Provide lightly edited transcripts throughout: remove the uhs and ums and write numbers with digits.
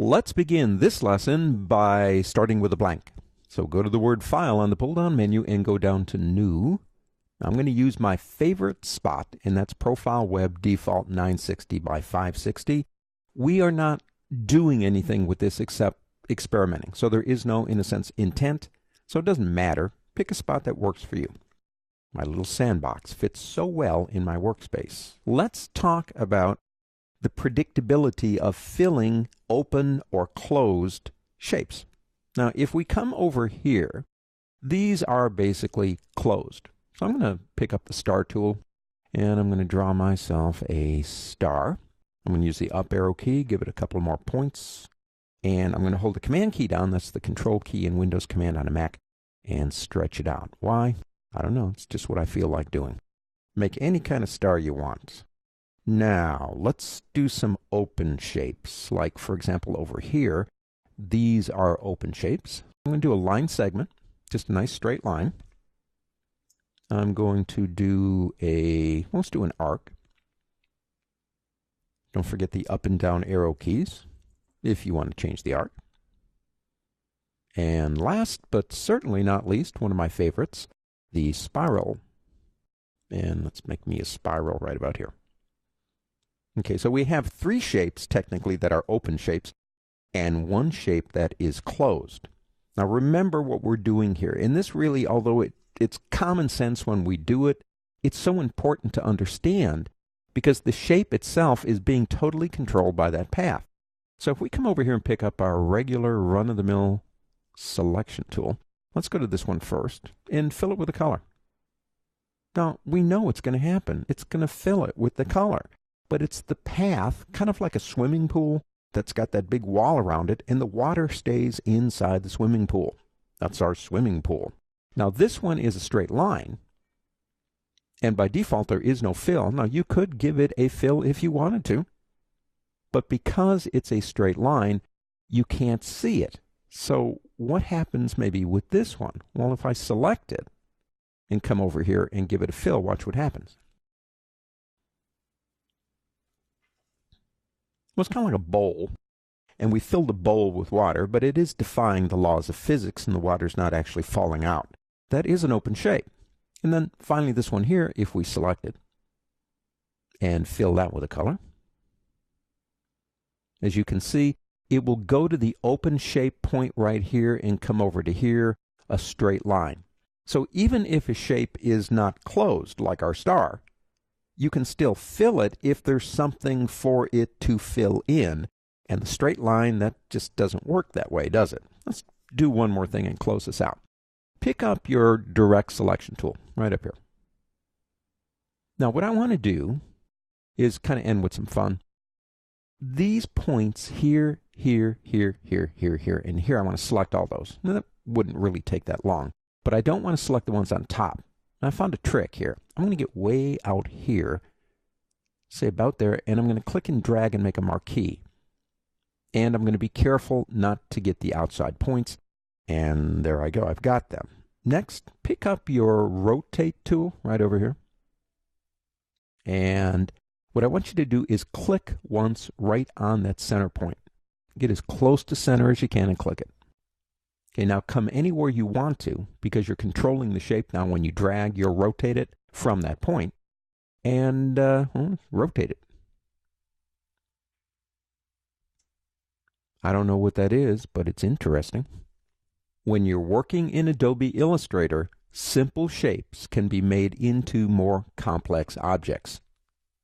Let's begin this lesson by starting with a blank. So go to the word File on the pull-down menu and go down to New. I'm going to use my favorite spot, and that's Profile Web Default 960 by 560. We are not doing anything with this except experimenting. So there is no, in a sense, intent. So it doesn't matter. Pick a spot that works for you. My little sandbox fits so well in my workspace. Let's talk about the predictability of filling open or closed shapes. Now, if we come over here, these are basically closed. So I'm going to pick up the star tool, and I'm going to draw myself a star. I'm going to use the up arrow key, give it a couple more points, and I'm going to hold the command key down. That's the control key in Windows Command on a Mac, and stretch it out. Why? I don't know. It's just what I feel like doing. Make any kind of star you want. Now, let's do some open shapes. Like, for example, over here, these are open shapes. I'm going to do a line segment, just a nice straight line. I'm going to do let's do an arc. Don't forget the up and down arrow keys if you want to change the arc. And last, but certainly not least, one of my favorites, the spiral. And let's make me a spiral right about here. Okay, so we have three shapes, technically, that are open shapes, and one shape that is closed. Now, remember what we're doing here. And this really, although it's common sense when we do it, it's so important to understand because the shape itself is being totally controlled by that path. So if we come over here and pick up our regular run-of-the-mill selection tool, let's go to this one first and fill it with a color. Now, we know what's going to happen. It's going to fill it with the color. But it's the path, kind of like a swimming pool that's got that big wall around it, and the water stays inside the swimming pool. That's our swimming pool. Now, this one is a straight line, and by default, there is no fill. Now, you could give it a fill if you wanted to, but because it's a straight line, you can't see it. So what happens maybe with this one? Well, if I select it and come over here and give it a fill, watch what happens. Well, it's kind of like a bowl, and we filled the bowl with water, but it is defying the laws of physics, and the water's not actually falling out. That is an open shape. And then finally this one here, if we select it and fill that with a color, as you can see, it will go to the open shape point right here and come over to here, a straight line. So even if a shape is not closed, like our star, you can still fill it if there's something for it to fill in. And the straight line, that just doesn't work that way, does it? Let's do one more thing and close this out. Pick up your direct selection tool right up here. Now, what I want to do is kind of end with some fun. These points here, here, here, here, here, here, and here, I want to select all those. Now, that wouldn't really take that long, but I don't want to select the ones on top. I found a trick here. I'm going to get way out here, say about there, and I'm going to click and drag and make a marquee. And I'm going to be careful not to get the outside points. And there I go. I've got them. Next, pick up your rotate tool right over here. And what I want you to do is click once right on that center point. Get as close to center as you can and click it. Okay, now come anywhere you want to, because you're controlling the shape now. When you drag, you'll rotate it from that point, and rotate it. I don't know what that is, but it's interesting. When you're working in Adobe Illustrator, simple shapes can be made into more complex objects.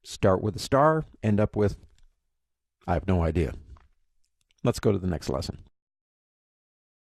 Start with a star, end up with, I have no idea. Let's go to the next lesson.